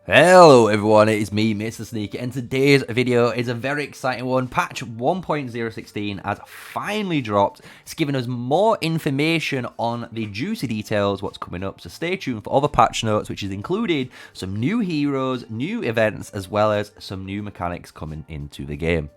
Hello everyone, it is me, MrSneakyy, and today's video is a very exciting one. Patch 1.016 has finally dropped. It's given us more information on the juicy details, what's coming up, so stay tuned for other patch notes, which is included some new heroes, new events, as well as some new mechanics coming into the game.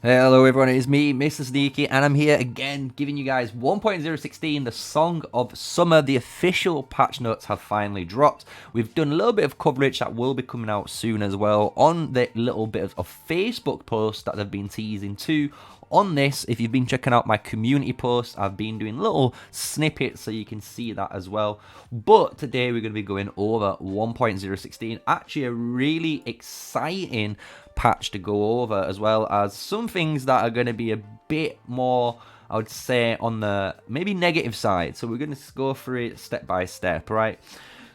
Hello everyone, it is me, MrSneakyy, and I'm here again giving you guys 1.016, the Song of Summer. The official patch notes have finally dropped. We've done a little bit of coverage that will be coming out soon as well on the little bit of Facebook posts that they've been teasing too. On this, if you've been checking out my community posts, I've been doing little snippets so you can see that as well. But today we're going to be going over 1.016, actually a really exciting patch to go over, as well as some things that are going to be a bit more, I would say, on the maybe negative side. So we're going to go through it step by step, right?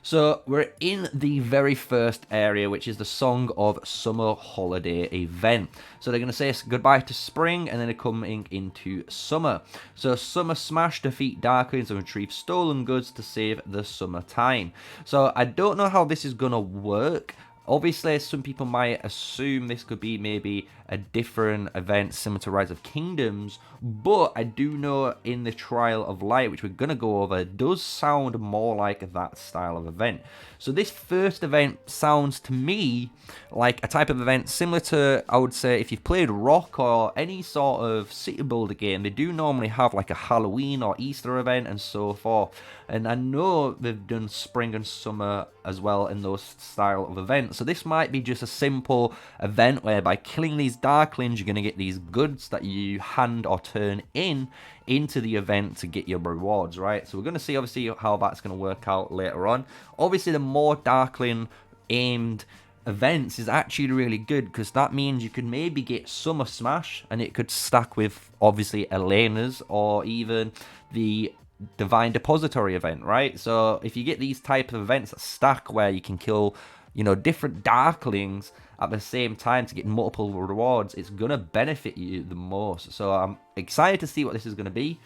So we're in the very first area, which is the Song of Summer holiday event. So they're going to say goodbye to spring, and then they're coming into summer. So Summer Smash, defeat Darklings and retrieve stolen goods to save the summertime. So I don't know how this is going to work. Obviously, some people might assume this could be maybe a different event similar to Rise of Kingdoms, but I do know in the Trial of Light, which we're going to go over, does sound more like that style of event. So this first event sounds to me like a type of event similar to, I would say, if you've played Rock or any sort of city builder game, they do normally have like a Halloween or Easter event and so forth. And I know they've done spring and summer as well in those style of events. So this might be just a simple event where by killing these Darklings, you're going to get these goods that you hand or turn into the event to get your rewards, right? So we're going to see obviously how that's going to work out later on. Obviously, the more Darkling aimed events is actually really good, because that means you could maybe get Summer Smash and it could stack with obviously Elena's or even the Divine Depository event, right? So if you get these type of events that stack where you can kill, you know, different Darklings at the same time to get multiple rewards, it's going to benefit you the most. So I'm excited to see what this is going to be.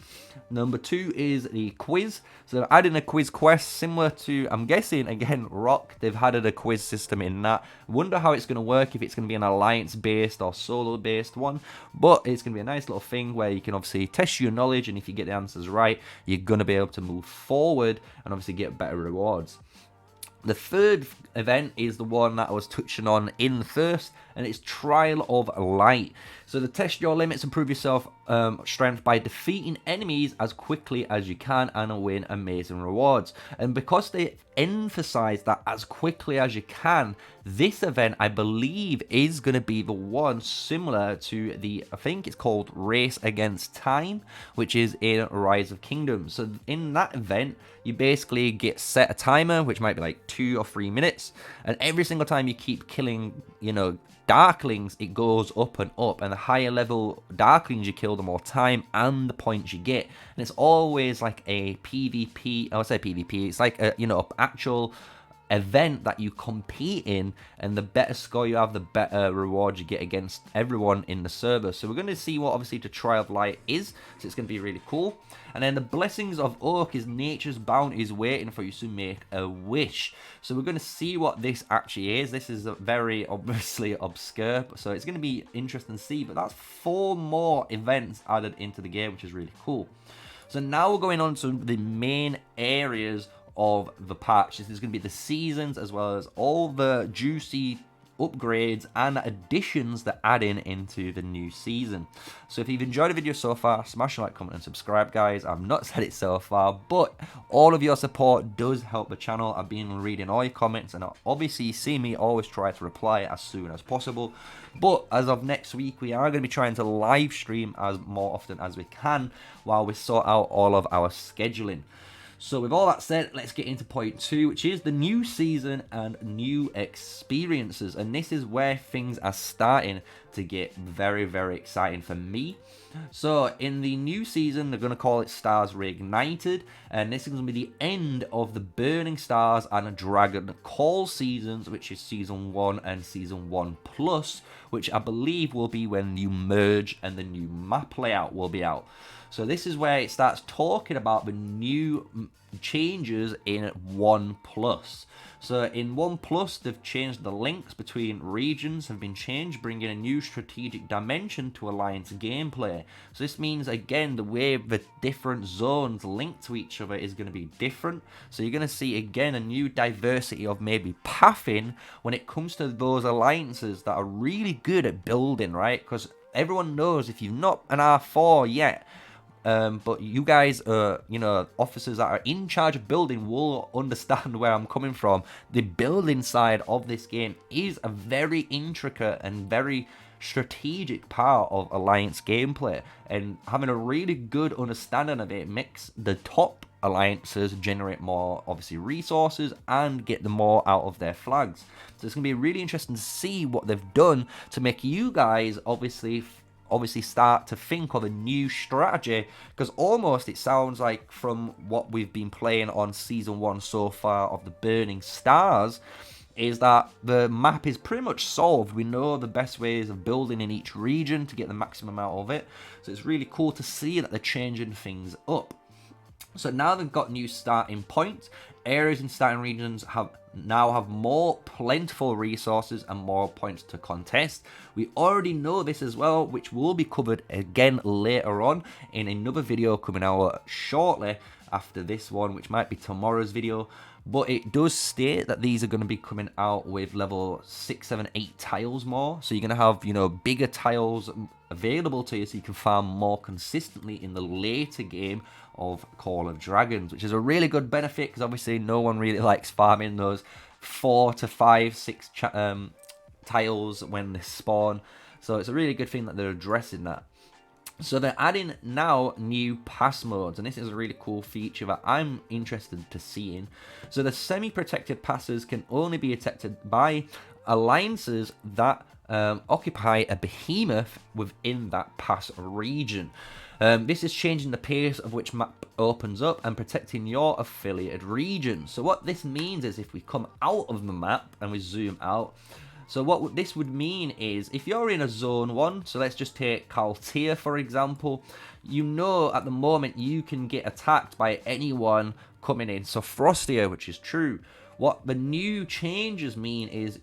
Number 2 is the quiz. So they're adding a quiz quest similar to, I'm guessing, again, Rock. They've added a quiz system in that. Wonder how it's going to work, if it's going to be an alliance-based or solo-based one. But it's going to be a nice little thing where you can obviously test your knowledge, and if you get the answers right, you're going to be able to move forward and obviously get better rewards. The third event is the one that I was touching on in the first, and it's Trial of Light. So to test your limits, improve yourself strength by defeating enemies as quickly as you can and win amazing rewards. And because they emphasize that as quickly as you can, this event I believe is going to be the one similar to the, I think it's called Race Against Time, which is in Rise of Kingdoms. So in that event, you basically get set a timer, which might be like 2 or 3 minutes, and every single time you keep killing, you know, Darklings, it goes up and up, and the higher level Darklings you kill, the more time and the points you get. And it's always like a PvP, I would say PvP, it's like a, you know, actual event that you compete in, and the better score you have, the better reward you get against everyone in the server. So we're going to see what obviously the Trial of Light is, so it's going to be really cool. And then the Blessings of Oak is nature's bounty is waiting for you to make a wish. So we're going to see what this actually is. This is very obviously obscure, so it's going to be interesting to see. But that's 4 more events added into the game, which is really cool. So now we're going on to the main areas of the patch. This is going to be the seasons, as well as all the juicy upgrades and additions that add into the new season. So if you've enjoyed the video so far, smash a like, comment and subscribe, guys. I've not said it so far, but all of your support does help the channel. I've been reading all your comments, and obviously you see me always try to reply as soon as possible. But as of next week, we are going to be trying to live stream as more often as we can while we sort out all of our scheduling. So with all that said, let's get into point 2, which is the new season and new experiences. And this is where things are starting to get very, very exciting for me. So in the new season, they're going to call it Stars Reignited, and this is going to be the end of the Burning Stars and Dragon Call seasons, which is Season 1 and Season 1 Plus, which I believe will be when you merge and the new map layout will be out. So this is where it starts talking about the new changes in 1 Plus. So in 1 Plus, they've changed the links between regions have been changed, bringing a new strategic dimension to Alliance gameplay. So this means, again, the way the different zones link to each other is going to be different. So you're going to see, again, a new diversity of maybe pathing when it comes to those alliances that are really good at building, right? Because everyone knows if you've not an R4 yet, but you guys are, officers that are in charge of building will understand where I'm coming from. The building side of this game is a very intricate and very strategic part of Alliance gameplay, and having a really good understanding of it makes the top alliances generate more, obviously, resources and get the more out of their flags. So it's going to be really interesting to see what they've done to make you guys obviously start to think of a new strategy, because almost it sounds like from what we've been playing on Season 1 so far of the Burning Stars is that the map is pretty much solved. We know the best ways of building in each region to get the maximum out of it. So it's really cool to see that they're changing things up. So now they've got new starting points. Areas in starting regions now have more plentiful resources and more points to contest. We already know this as well, which will be covered again later on in another video coming out shortly after this one, which might be tomorrow's video. But it does state that these are going to be coming out with level 6, 7, 8 tiles more. So you're going to have, bigger tiles available to you so you can farm more consistently in the later game of Call of Dragons, which is a really good benefit because obviously no one really likes farming those 4 to 5, 6 tiles when they spawn. So it's a really good thing that they're addressing that. So they're adding now new pass modes, and this is a really cool feature that I'm interested to seeing. So the semi-protected passes can only be detected by alliances that occupy a behemoth within that pass region. This is changing the pace of which map opens up and protecting your affiliated region. So what this means is if we come out of the map and we zoom out, so what this would mean is if you're in a zone 1, so let's just take Kaltia for example, at the moment you can get attacked by anyone coming in Sophrostia, which is true. What the new changes mean is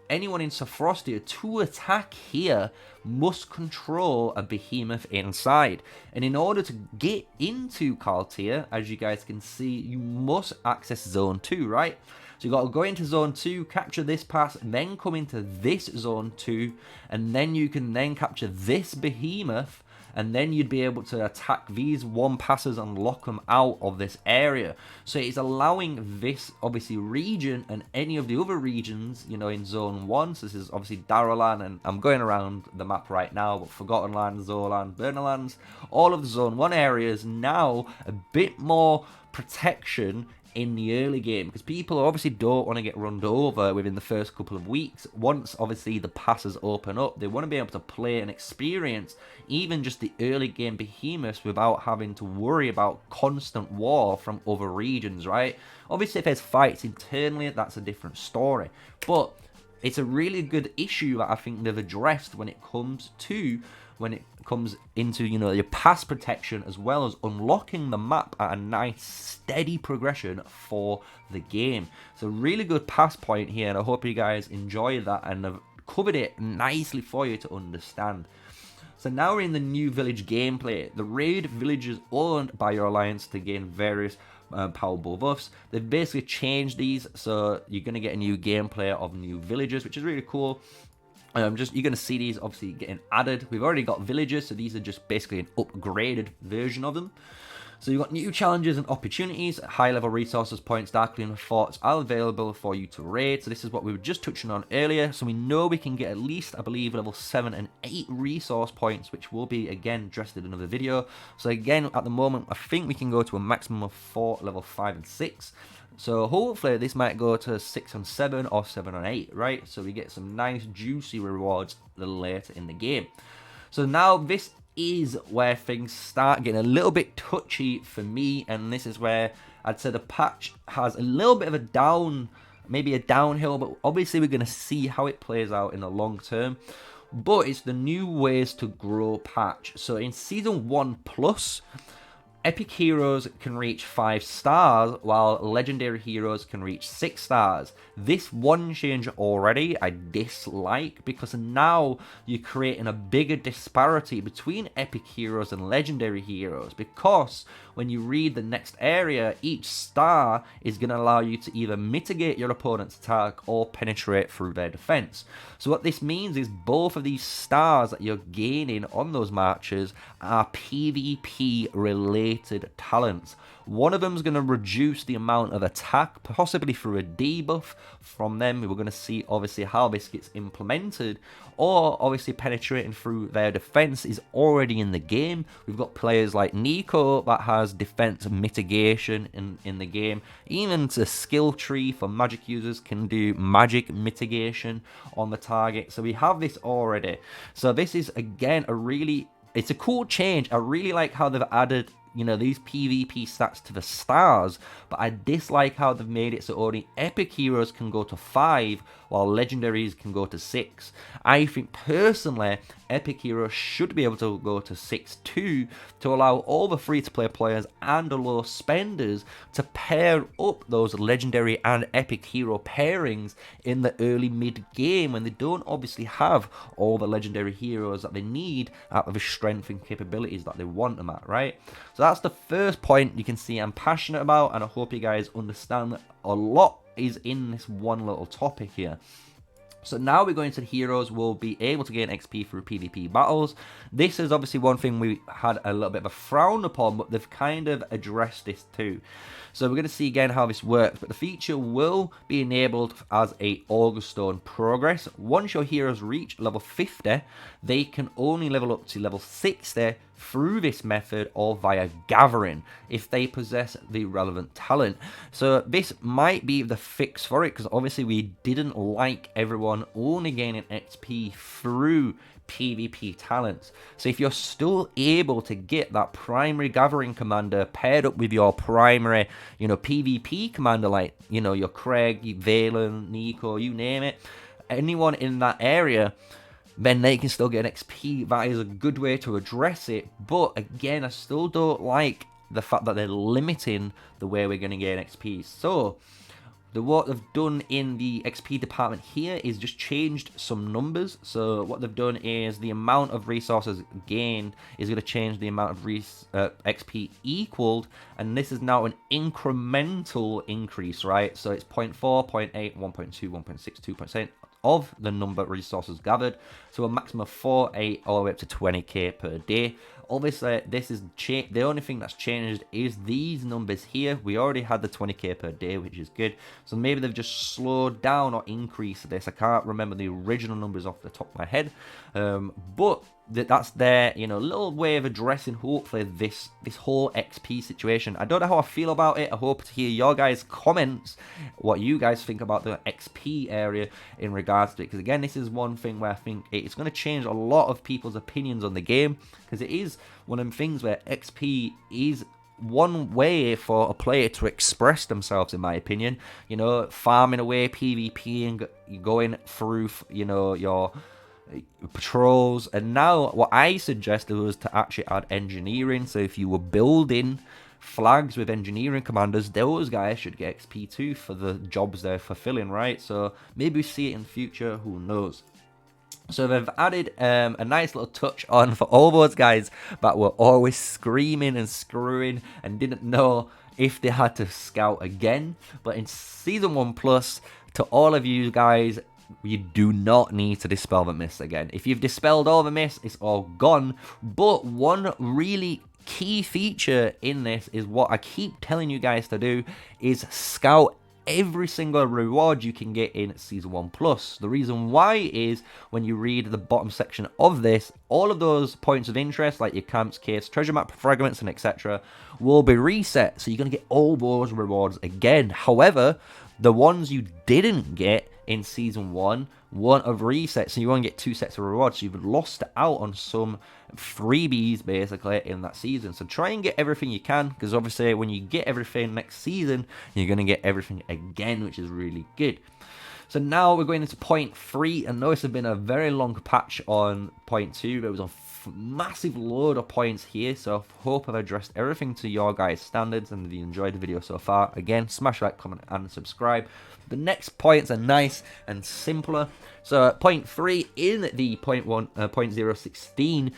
anyone in Sophrostia to attack here must control a behemoth inside. And in order to get into Kaltia, as you guys can see, you must access zone 2, right? So you got to go into zone 2, capture this pass, then come into this zone 2, and then you can then capture this behemoth, and then you'd be able to attack these 1 passes and lock them out of this area. So it's allowing this, obviously, region and any of the other regions, in Zone 1. So this is obviously Darrowland, and I'm going around the map right now, but Forgotten Lands, Zoland, Burnerlands, all of the Zone 1 areas now a bit more protection in the early game, because people obviously don't want to get run over within the first couple of weeks. Once obviously the passes open up, they want to be able to play and experience even just the early game behemoths without having to worry about constant war from other regions, right? Obviously if there's fights internally, that's a different story, but it's a really good issue that I think they've addressed when it comes into your pass protection, as well as unlocking the map at a nice steady progression for the game. So really good pass point here, and I hope you guys enjoy that, and I've covered it nicely for you to understand. So now we're in the new village gameplay. The raid villages owned by your alliance to gain various powerful buffs. They've basically changed these, so you're going to get a new gameplay of new villages, which is really cool. You're going to see these obviously getting added. We've already got villagers, so these are just basically an upgraded version of them. So you've got new challenges and opportunities. High-level resources, points, Darkling forts are available for you to raid. So this is what we were just touching on earlier. So we know we can get at least, I believe, level 7 and 8 resource points, which will be, again, addressed in another video. So again, at the moment, I think we can go to a maximum of 4, level 5 and 6. So hopefully this might go to 6 and 7 or 7 and 8, right? So we get some nice juicy rewards a little later in the game. So now this is where things start getting a little bit touchy for me, and this is where I'd say the patch has a little bit of maybe a downhill, but obviously we're going to see how it plays out in the long term. But it's the new ways to grow patch. So in Season 1 Plus, Epic heroes can reach 5 stars, while legendary heroes can reach 6 stars. This one change already I dislike, because now you're creating a bigger disparity between epic heroes and legendary heroes, because when you read the next area, each star is going to allow you to either mitigate your opponent's attack or penetrate through their defense. So what this means is both of these stars that you're gaining on those marches are PvP related talents. One of them is going to reduce the amount of attack, possibly through a debuff from them. We're going to see obviously how this gets implemented, or obviously penetrating through their defense is already in the game. We've got players like Nico that has defense mitigation in the game. Even the skill tree for magic users can do magic mitigation on the target. So we have this already. So this is again it's a cool change. I really like how they've added, you know, these PvP stats to the stars, but I dislike how they've made it so only epic heroes can go to 5 while legendaries can go to 6. I think personally epic heroes should be able to go to 6 too, to allow all the free-to-play players and the low spenders to pair up those legendary and epic hero pairings in the early mid game when they don't obviously have all the legendary heroes that they need out of the strength and capabilities that they want them at, right? So that's the first point you can see I'm passionate about, and I hope you guys understand that a lot is in this one little topic here. So now we're going to the heroes will be able to gain XP through PvP battles. This is obviously one thing we had a little bit of a frown upon, but they've kind of addressed this too. So we're going to see again how this works, but the feature will be enabled as a Auguststone progress. Once your heroes reach level 50, they can only level up to level 60 through this method or via gathering if they possess the relevant talent. So this might be the fix for it, because obviously we didn't like everyone only gaining XP through PvP talents. So if you're still able to get that primary gathering commander paired up with your primary, you know, PvP commander, like, you know, your Craig, Valen, Nico, you name it, anyone in that area, then they can still get an XP. That is a good way to address it. But again, I still don't like the fact that they're limiting the way we're going to get XP. So what they've done in the XP department here is just changed some numbers. So what they've done is the amount of resources gained is going to change the amount of XP equaled, and this is now an incremental increase, right? So it's 0.4, 0.8, 1.2, 1.6, 2% of the number of resources gathered, so a maximum of 4, 8, all the way up to 20k per day. Obviously, this is the only thing that's changed is these numbers here. We already had the 20k per day, which is good. So maybe they've just slowed down or increased this. I can't remember the original numbers off the top of my head, but that's their, you know, little way of addressing hopefully this whole XP situation. I don't know how I feel about it. I hope to hear your guys' comments, what you guys think about the XP area in regards to it, because again, this is one thing where I think it's going to change a lot of people's opinions on the game, because it is one of them things where XP is one way for a player to express themselves, in my opinion. You know, farming away, PvP, and going through, you know, your patrols. And now what I suggested was to actually add engineering. So if you were building flags with engineering commanders, those guys should get XP too for the jobs they're fulfilling, right? So maybe we see it in the future, who knows. So they've added a nice little touch on for all those guys that were always screaming and screwing and didn't know if they had to scout again. But in Season 1 Plus, to all of you guys, you do not need to dispel the mist again. If you've dispelled all the mist, it's all gone. But one really key feature in this is what I keep telling you guys to do, is scout every single reward you can get in Season 1 Plus. The reason why is when you read the bottom section of this, all of those points of interest, like your camps, caves, treasure map, fragments, and etc., will be reset. So you're going to get all those rewards again. However, the ones you didn't get in Season 1 won't have reset, so you won't get 2 sets of rewards. So you've lost out on some freebies basically in that season. So try and get everything you can, because obviously when you get everything next season, you're going to get everything again, which is really good. So now we're going into point 3, and notice there's been a very long patch on point 2. It was on massive load of points here, so I hope I've addressed everything to your guys' standards, and if you enjoyed the video so far, again, smash like, comment, and subscribe. The next points are nice and simpler. So point 3 in the point 016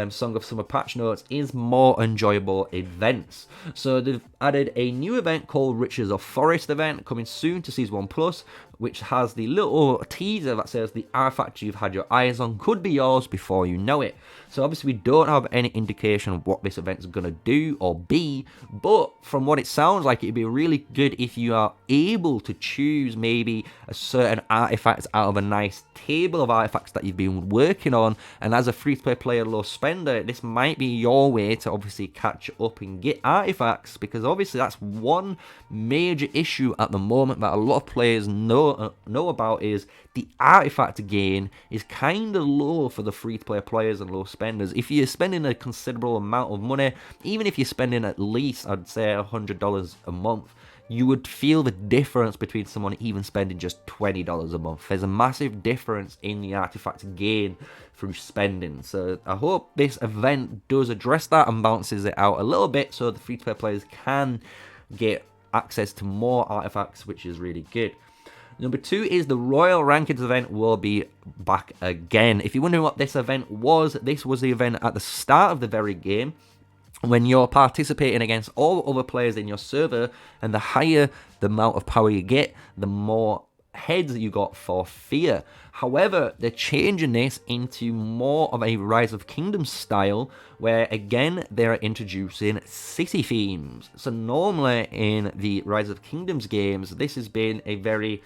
Song of Summer patch notes is more enjoyable events. So they've added a new event called Riches of Forest event coming soon to Season 1 Plus, which has the little teaser that says the artifact you've had your eyes on could be yours before you know it. So obviously we don't have any indication of what this event is going to do or be, but from what it sounds like, it'd be really good if you are able to choose maybe a certain artifact out of a nice table of artifacts that you've been working on, and as a free-to-play player, low spender, this might be your way to obviously catch up and get artifacts, because obviously that's one major issue at the moment that a lot of players know about, is the artifact gain is kind of low for the free-to-play players and low spenders. If you're spending a considerable amount of money, even if you're spending at least, I'd say $100 a month, you would feel the difference between someone even spending just $20 a month. There's a massive difference in the artifact gain through spending. So I hope this event does address that and balances it out a little bit so the free-to-play players can get access to more artifacts, which is really good. Number 2 is the Royal Rankings event will be back again. If you're wondering what this event was, this was the event at the start of the very game, when you're participating against all other players in your server, and the higher the amount of power you get, the more heads you got for fear. However, they're changing this into more of a Rise of Kingdoms style, where again they're introducing city themes. So normally in the Rise of Kingdoms games, this has been a very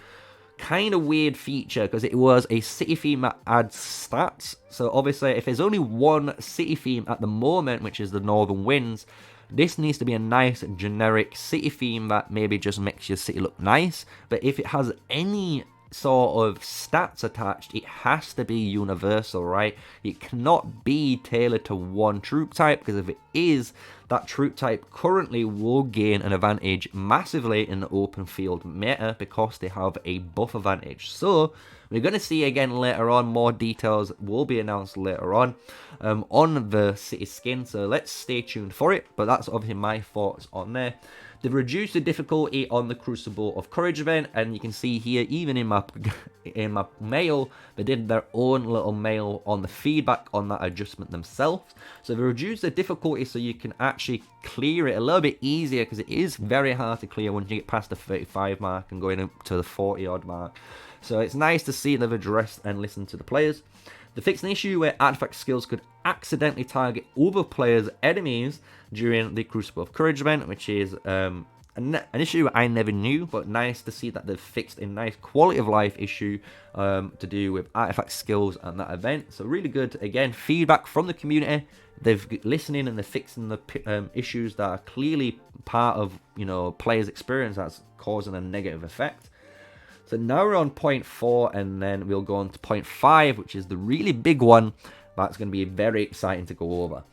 kind of weird feature, because it was a city theme that adds stats. So obviously if there's only one city theme at the moment, which is the Northern Winds, this needs to be a nice generic city theme that maybe just makes your city look nice. But if it has any sort of stats attached, it has to be universal, right? It cannot be tailored to one troop type, because if it is, that troop type currently will gain an advantage massively in the open field meta because they have a buff advantage. So we're going to see again later on, more details will be announced later on the city skin, so let's stay tuned for it. But that's obviously my thoughts on there. They've reduced the difficulty on the Crucible of Courage event, and you can see here, even in my mail, they did their own little mail on the feedback on that adjustment themselves. So they reduced the difficulty so you can actually clear it a little bit easier, because it is very hard to clear once you get past the 35 mark and going up to the 40 odd mark. So it's nice to see they've addressed and listened to the players. They fixed an issue where artifact skills could accidentally target other players' enemies during the Crucible of Courage event, which is an issue I never knew, but nice to see that they've fixed a nice quality of life issue to do with artifact skills and that event. So really good, again, feedback from the community. They've listening and they're fixing the issues that are clearly part of, you know, players' experience that's causing a negative effect. So now we're on point 4, and then we'll go on to point 5, which is the really big one. That's going to be very exciting to go over.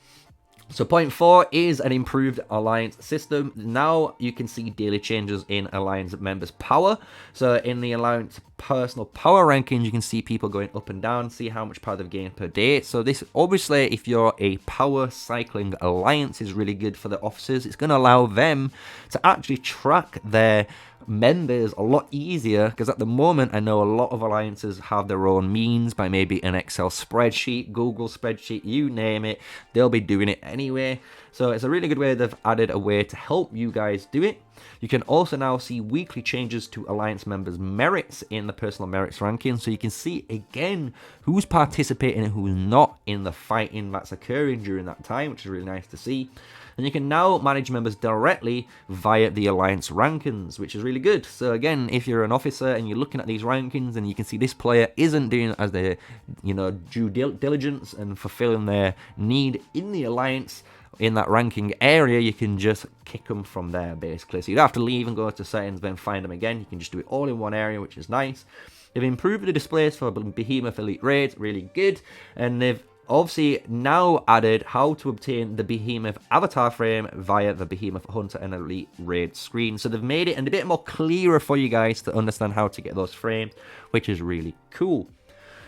So point 4 is an improved alliance system. Now you can see daily changes in alliance members' power. So in the alliance personal power rankings, you can see people going up and down, see how much power they've gained per day. So this, obviously, if you're a power cycling alliance, is really good for the officers. It's going to allow them to actually track their members a lot easier, because at the moment I know a lot of alliances have their own means by maybe an Excel spreadsheet, Google spreadsheet, you name it, they'll be doing it anyway. So it's a really good way they've added a way to help you guys do it. You can also now see weekly changes to alliance members' merits in the personal merits ranking, so you can see again who's participating and who's not in the fighting that's occurring during that time, which is really nice to see. And you can now manage members directly via the alliance rankings, which is really good. So again, if you're an officer and you're looking at these rankings and you can see this player isn't doing as their, you know, due diligence and fulfilling their need in the alliance, in that ranking area, you can just kick them from there, basically. So you don't have to leave and go to settings, then find them again. You can just do it all in one area, which is nice. They've improved the displays for Behemoth Elite Raids, really good. And they've obviously now added how to obtain the Behemoth avatar frame via the Behemoth Hunter and Elite Raid screen. So they've made it a bit more clearer for you guys to understand how to get those frames, which is really cool.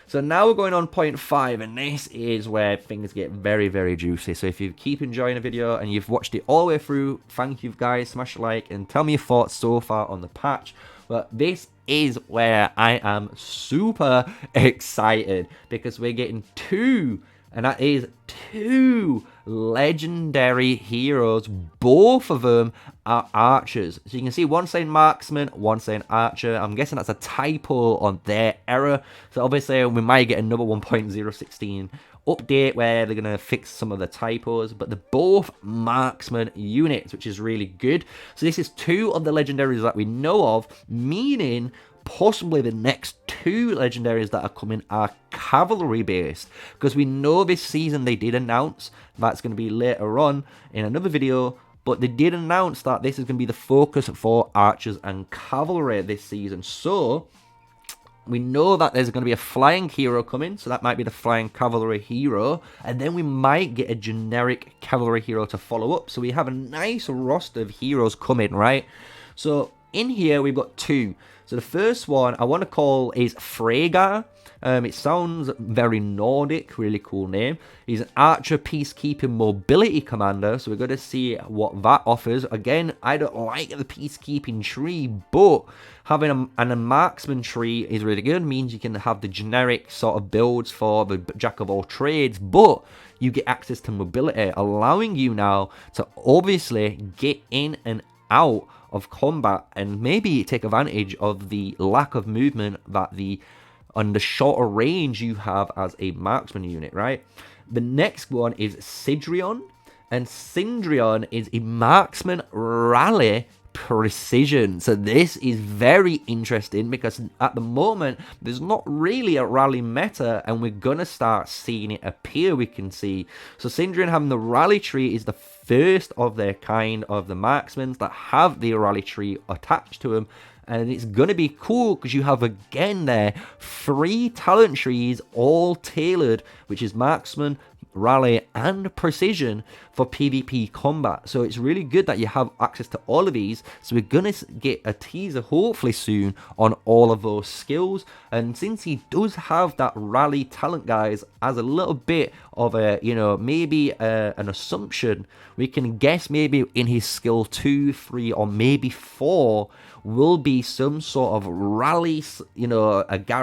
So now we're going on point 5, and this is where things get very, very juicy. So if you keep enjoying the video and you've watched it all the way through, thank you guys, smash a like and tell me your thoughts so far on the patch. But this is where I am super excited, because we're getting 2, and that is 2 legendary heroes. Both of them are archers. So you can see one saying marksman, one saying archer. I'm guessing that's a typo on their error. So obviously we might get another 1.016 update where they're going to fix some of the typos, but they're both marksman units, which is really good. So this is 2 of the legendaries that we know of, meaning possibly the next 2 legendaries that are coming are cavalry based, because we know this season they did announce that's going to be later on in another video, but they did announce that this is going to be the focus for archers and cavalry this season. So we know that there's going to be a flying hero coming, so that might be the flying cavalry hero, and then we might get a generic cavalry hero to follow up. So we have a nice roster of heroes coming, right? So in here we've got 2. So the first one I want to call is Freygar. It sounds very Nordic, really cool name. He's an archer peacekeeping mobility commander, so we're going to see what that offers. Again, I don't like the peacekeeping tree, but having a marksman tree is really good. It means you can have the generic sort of builds for the jack of all trades, but you get access to mobility, allowing you now to obviously get in and out of combat and maybe take advantage of the lack of movement that on the shorter range you have as a marksman unit, right? The next one is Sidrion, and Sidrion is a marksman rally precision. So this is very interesting, because at the moment there's not really a rally meta, and we're gonna start seeing it appear, we can see. So Sidrion having the rally tree is the first of their kind of the marksmen that have the rally tree attached to them. And it's going to be cool because you have, again, there 3 talent trees all tailored, which is marksman, rally, and precision for PvP combat. So it's really good that you have access to all of these. So we're going to get a teaser hopefully soon on all of those skills. And since he does have that rally talent, guys, as a little bit of a, you know, maybe an assumption, we can guess maybe in his skill 2, 3, or maybe 4 will be some sort of rally, you know,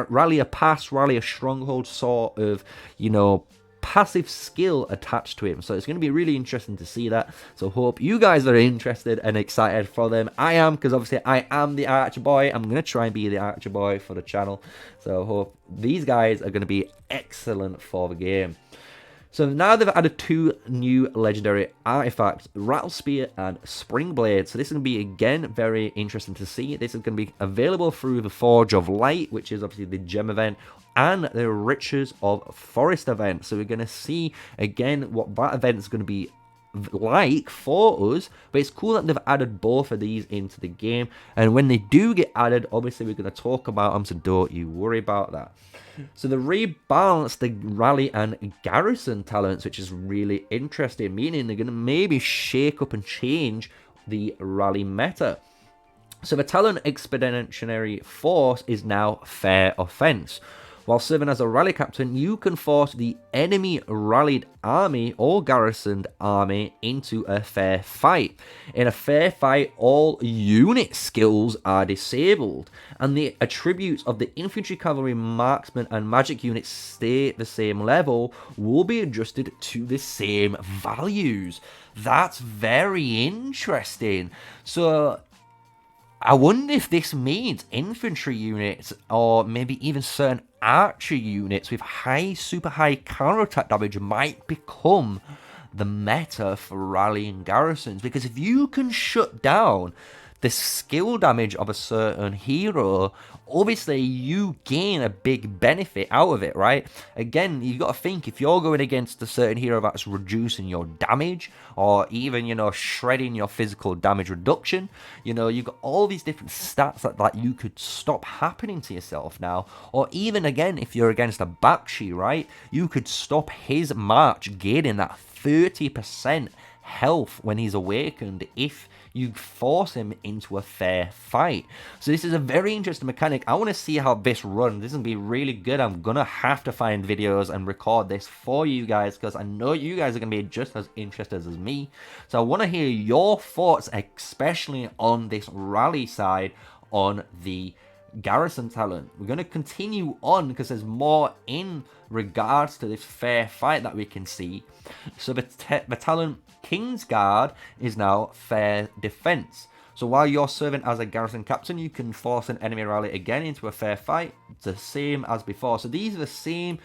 rally a pass, rally a stronghold sort of, you know, passive skill attached to him. So it's going to be really interesting to see that. So hope you guys are interested and excited for them. I am, because obviously I am the Archer Boy. I'm going to try and be the Archer Boy for the channel. So hope these guys are going to be excellent for the game. So now they've added 2 new legendary artifacts, Rattle Spear and Spring Blade. So this is going to be, again, very interesting to see. This is going to be available through the Forge of Light, which is obviously the gem event, and the Riches of Forest event. So we're going to see, again, what that event is going to be like for us. But it's cool that they've added both of these into the game. And when they do get added, obviously we're going to talk about them, so don't you worry about that. So they rebalanced the Rally and Garrison talents, which is really interesting, meaning they're going to maybe shake up and change the Rally meta. So the talent Expeditionary Force is now Fair Offense. While serving as a rally captain, you can force the enemy rallied army or garrisoned army into a fair fight. In a fair fight, all unit skills are disabled, and the attributes of the infantry, cavalry, marksman, and magic units stay at the same level, will be adjusted to the same values. That's very interesting. So I wonder if this means infantry units, or maybe even certain archer units with super high counterattack damage might become the meta for rallying garrisons. Because if you can shut down the skill damage of a certain hero, obviously you gain a big benefit out of it, right? Again, you got to think, if you're going against a certain hero that's reducing your damage, or even, you know, shredding your physical damage reduction, you know, you've got all these different stats that you could stop happening to yourself now. Or even, again, if you're against a Bakshi, right, you could stop his march gaining that 30% health when he's awakened if you force him into a fair fight. So this is a very interesting mechanic. I want to see how this runs. This is going to be really good. I'm going to have to find videos and record this for you guys, because I know you guys are going to be just as interested as me. So I want to hear your thoughts, especially on this rally side on the Garrison talent. We're going to continue on because there's more in regards to this fair fight that we can see. So the talent Kingsguard is now fair defense. So while you're serving as a Garrison captain, you can force an enemy rally again into a fair fight. It's the same as before. So these are the same,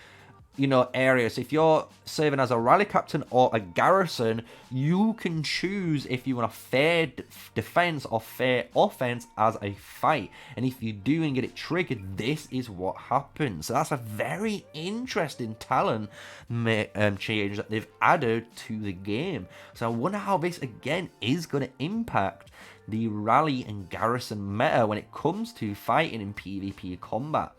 you know, areas. If you're serving as a rally captain or a Garrison, you can choose if you want a fair defense or fair offense as a fight. And if you do and get it triggered, this is what happens. So that's a very interesting talent change that they've added to the game. So I wonder how this again is going to impact the rally and Garrison meta when it comes to fighting in PvP combat.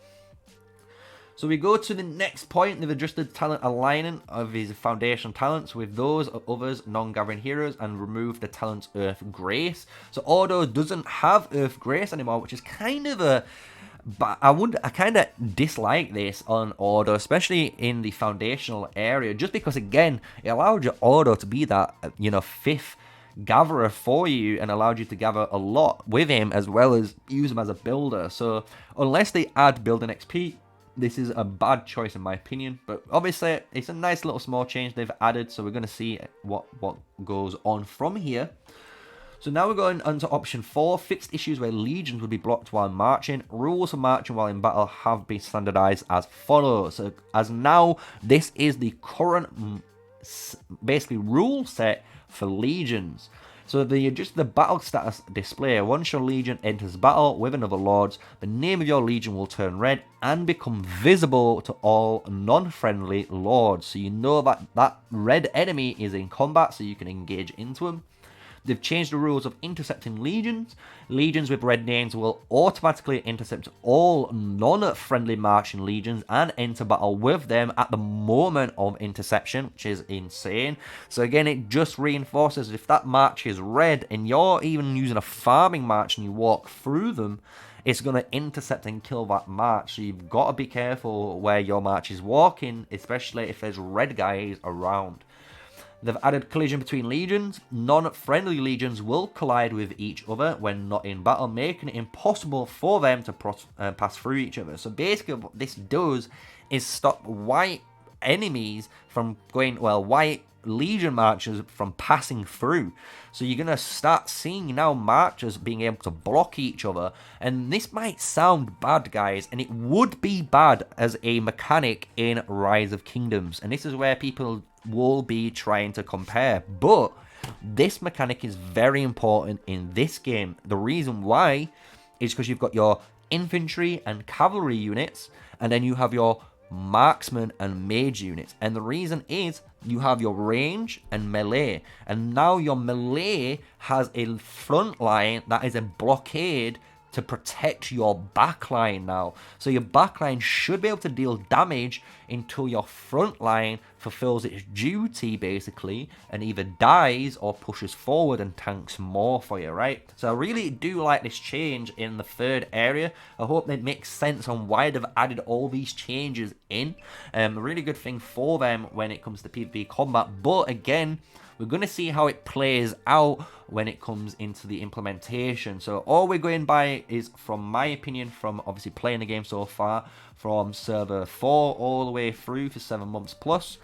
So we go to the next point. They've adjusted talent aligning of his foundation talents with those of others non-gathering heroes and removed the talent Earth Grace. So Ordo doesn't have Earth Grace anymore, which is kind of a... But I kind of dislike this on Ordo, especially in the foundational area, just because again it allowed your Ordo to be that, you know, fifth gatherer for you and allowed you to gather a lot with him as well as use him as a builder. So unless they add building XP, this is a bad choice in my opinion, but obviously it's a nice little small change they've added, so we're going to see what goes on from here. So now we're going on to option 4, fixed issues where legions will be blocked while marching. Rules for marching while in battle have been standardized as follows. So as now, this is the current basically rule set for legions. So they adjust the battle status display. Once your legion enters battle with another lord, the name of your legion will turn red and become visible to all non-friendly lords. So you know that that red enemy is in combat, so you can engage into him. They've changed the rules of intercepting legions. Legions with red names will automatically intercept all non-friendly marching legions and enter battle with them at the moment of interception, which is insane. So again, it just reinforces if that march is red and you're even using a farming march and you walk through them, it's going to intercept and kill that march. So you've got to be careful where your march is walking, especially if there's red guys around. They've added collision between legions. Non-friendly legions will collide with each other when not in battle, making it impossible for them to pass through each other. So basically what this does is stop white enemies from going, well, white legion marchers from passing through. So you're going to start seeing now marchers being able to block each other. And this might sound bad, guys, and it would be bad as a mechanic in Rise of Kingdoms. And this is where people will be trying to compare, but this mechanic is very important in this game. The reason why is because you've got your infantry and cavalry units, and then you have your marksman and mage units, and the reason is you have your range and melee, and now your melee has a front line that is a blockade to protect your backline now. So your backline should be able to deal damage until your front line fulfills its duty, basically, and either dies or pushes forward and tanks more for you, right? So I really do like this change in the third area. I hope it makes sense on why they've added all these changes in. A really good thing for them when it comes to PvP combat, but again, we're going to see how it plays out when it comes into the implementation. So all we're going by is, from my opinion, from obviously playing the game so far, from server 4 all the way through for 7 months plus.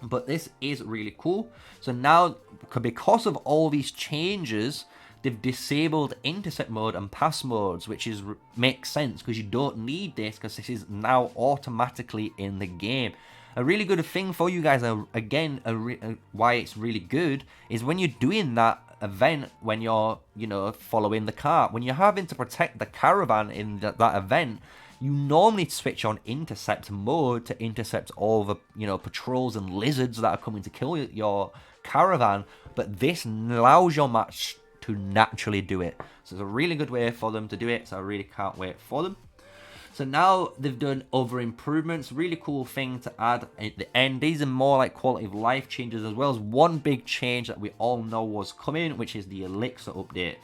But this is really cool. So now, because of all these changes, they've disabled intercept mode and pass modes, which is makes sense because you don't need this because this is now automatically in the game. A really good thing for you guys, again, why it's really good, is when you're doing that event, when you're, you know, following the cart, when you're having to protect the caravan in that event, you normally switch on intercept mode to intercept all the, you know, patrols and lizards that are coming to kill your caravan, but this allows your match to naturally do it. So it's a really good way for them to do it, so I really can't wait for them. So now they've done other improvements. Really cool thing to add at the end. These are more like quality of life changes, as well as one big change that we all know was coming, which is the Elixir update.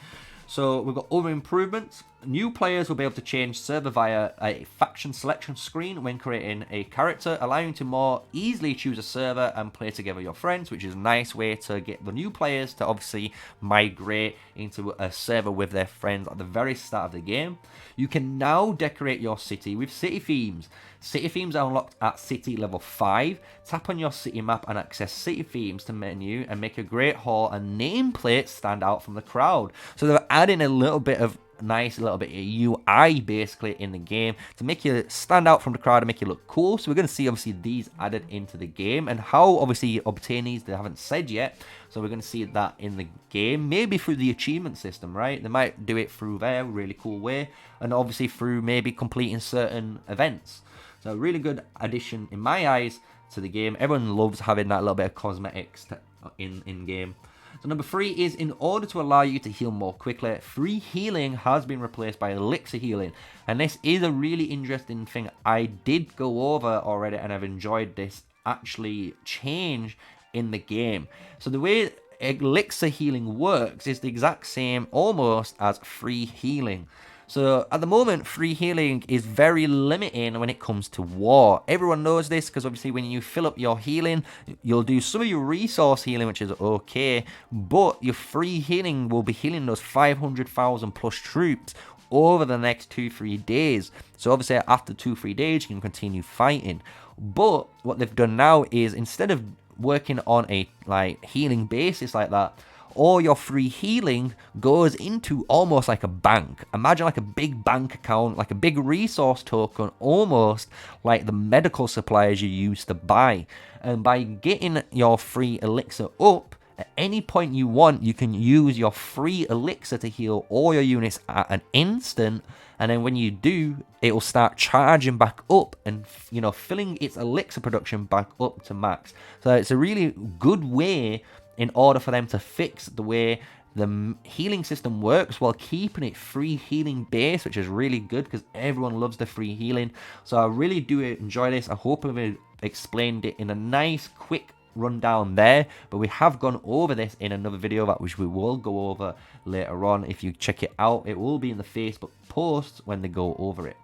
So we've got other improvements. New players will be able to change server via a faction selection screen when creating a character, allowing you to more easily choose a server and play together with your friends, which is a nice way to get the new players to obviously migrate into a server with their friends at the very start of the game. You can now decorate your city with city themes. City themes are unlocked at city level 5. Tap on your city map and access city themes to menu and make a great hall and nameplates stand out from the crowd. So they're adding a little bit of little bit of UI basically in the game to make you stand out from the crowd and make you look cool. So we're going to see obviously these added into the game, and how obviously you obtain these they haven't said yet. So we're going to see that in the game, maybe through the achievement system, right? They might do it through there, really cool way, and obviously through maybe completing certain events. So a really good addition in my eyes to the game. Everyone loves having that little bit of cosmetics in game. So number 3 is, in order to allow you to heal more quickly, free healing has been replaced by Elixir healing. And this is a really interesting thing I did go over already, and I've enjoyed this actually change in the game. So the way Elixir healing works is the exact same almost as free healing. So at the moment, free healing is very limiting when it comes to war. Everyone knows this because obviously when you fill up your healing, you'll do some of your resource healing, which is okay, but your free healing will be healing those 500,000 plus troops over the next 2-3 days. So obviously after 2-3 days, you can continue fighting. But what they've done now is, instead of working on a healing basis like that, all your free healing goes into almost like a bank. Imagine like a big bank account, like a big resource token, almost like the medical supplies you used to buy. And by getting your free elixir up, at any point you want, you can use your free elixir to heal all your units at an instant. And then when you do, it will start charging back up and, filling its elixir production back up to max. So it's a really good way in order for them to fix the way the healing system works while keeping it free healing base, which is really good because everyone loves the free healing. So I really do enjoy this. I hope I've explained it in a nice, quick rundown there, but we have gone over this in another video which we will go over later on. If you check it out, it will be in the Facebook posts when they go over it.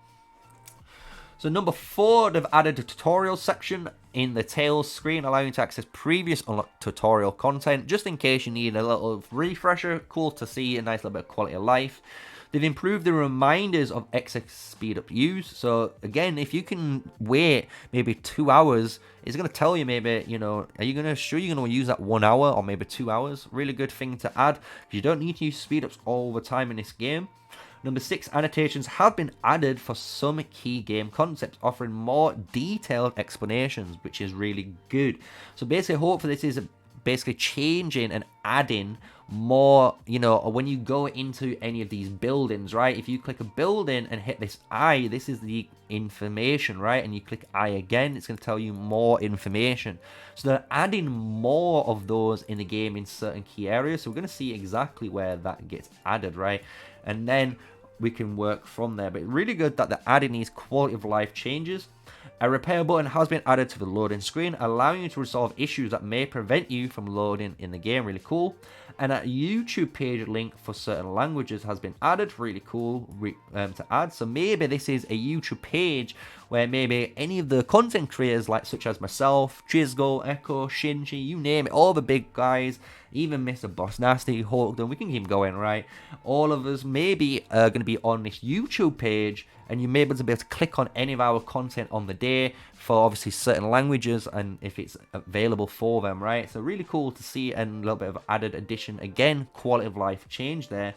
So number 4, they've added a tutorial section in the tails screen, allowing you to access previous unlocked tutorial content, just in case you need a little refresher. Cool to see, a nice little bit of quality of life. They've improved the reminders of exit speed up use. So again, if you can wait maybe 2 hours, it's going to tell you maybe, are you going to use that 1 hour or maybe 2 hours? Really good thing to add, because you don't need to use speed ups all the time in this game. Number 6, annotations have been added for some key game concepts, offering more detailed explanations, which is really good. So basically, hopefully this is basically changing and adding more, when you go into any of these buildings, right? If you click a building and hit this I, this is the information, right? And you click I again, it's going to tell you more information. So they're adding more of those in the game in certain key areas. So we're going to see exactly where that gets added, right? And then we can work from there. But really good that they're adding these quality of life changes. A repair button has been added to the loading screen, allowing you to resolve issues that may prevent you from loading in the game. Really cool. And a YouTube page link for certain languages has been added. Really cool to add. So maybe this is a YouTube page where maybe any of the content creators, such as myself, Chisgo, Echo, Shinji, you name it, all the big guys, even Mr. Boss Nasty, Hulkdon, we can keep going, right? All of us maybe are going to be on this YouTube page, and you may be able to click on any of our content on the day for obviously certain languages and if it's available for them, right? So really cool to see, and a little bit of added addition. Again, quality of life change there.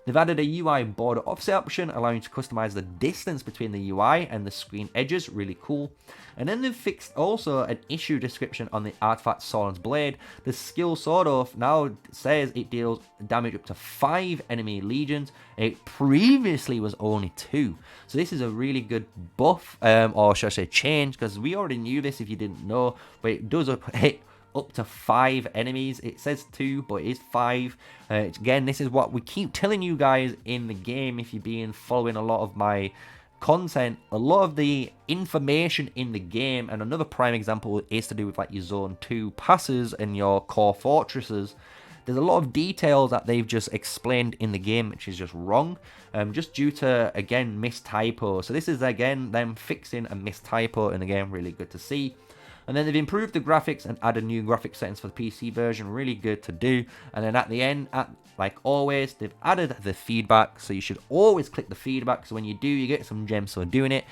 They've added a UI border offset option, allowing you to customize the distance between the UI and the screen edges. Really cool. And then they've fixed also an issue description on the artifact Sauron's Blade. The skill sort of now says it deals damage up to 5 enemy legions. It previously was only 2. So this is a really good buff, or should I say change, because we already knew this if you didn't know, but it does hit up to 5 enemies. It says 2, but it is 5. Again, this is what we keep telling you guys in the game if you've been following a lot of my content, a lot of the information in the game, and another prime example is to do with like your Zone 2 passes and your core fortresses. There's a lot of details that they've just explained in the game, which is just wrong, just due to, again, missed typo. So this is, again, them fixing a missed typo in the game. Really good to see. And then they've improved the graphics and added new graphic settings for the PC version. Really good to do. And then at the end, like always, they've added the feedback. So you should always click the feedback. So when you do, you get some gems for doing it,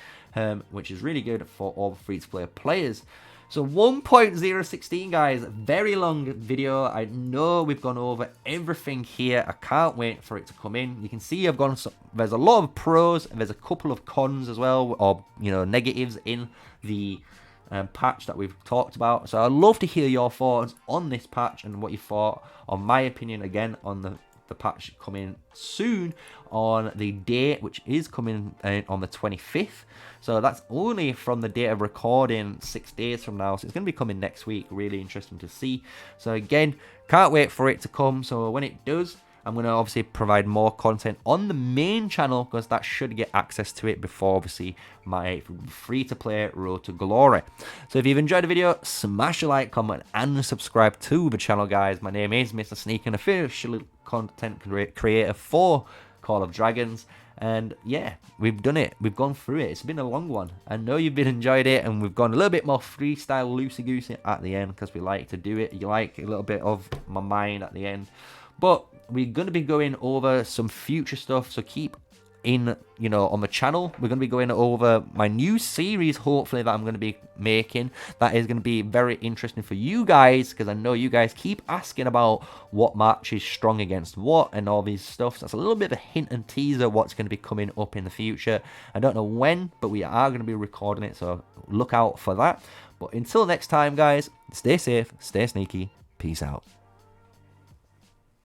which is really good for all free-to-play players. So 1.016, guys, very long video. I know we've gone over everything here. I can't wait for it to come in. You can see I've gone, there's a lot of pros, and there's a couple of cons as well, or, you know, negatives in the patch that we've talked about. So I'd love to hear your thoughts on this patch and what you thought, on my opinion, again, on the patch coming soon on the date, which is coming on the 25th. So that's only from the date of recording 6 days from now. So it's going to be coming next week. Really interesting to see. So again, can't wait for it to come. So when it does, I'm going to obviously provide more content on the main channel, because that should get access to it before obviously my free-to-play Road to Glory. So if you've enjoyed the video, smash a like, comment, and subscribe to the channel, guys. My name is MrSneakyy, an official content creator for Call of Dragons. And yeah, we've done it. We've gone through it. It's been a long one. I know you've been enjoyed it, and we've gone a little bit more freestyle, loosey-goosey at the end, because we like to do it. You like a little bit of my mind at the end. But we're going to be going over some future stuff, so keep in, you know, on the channel. We're going to be going over my new series, hopefully, that I'm going to be making. That is going to be very interesting for you guys, because I know you guys keep asking about what match is strong against what and all these stuff. So that's a little bit of a hint and teaser what's going to be coming up in the future. I don't know when, but we are going to be recording it, so look out for that. But until next time, guys, stay safe, stay sneaky, peace out.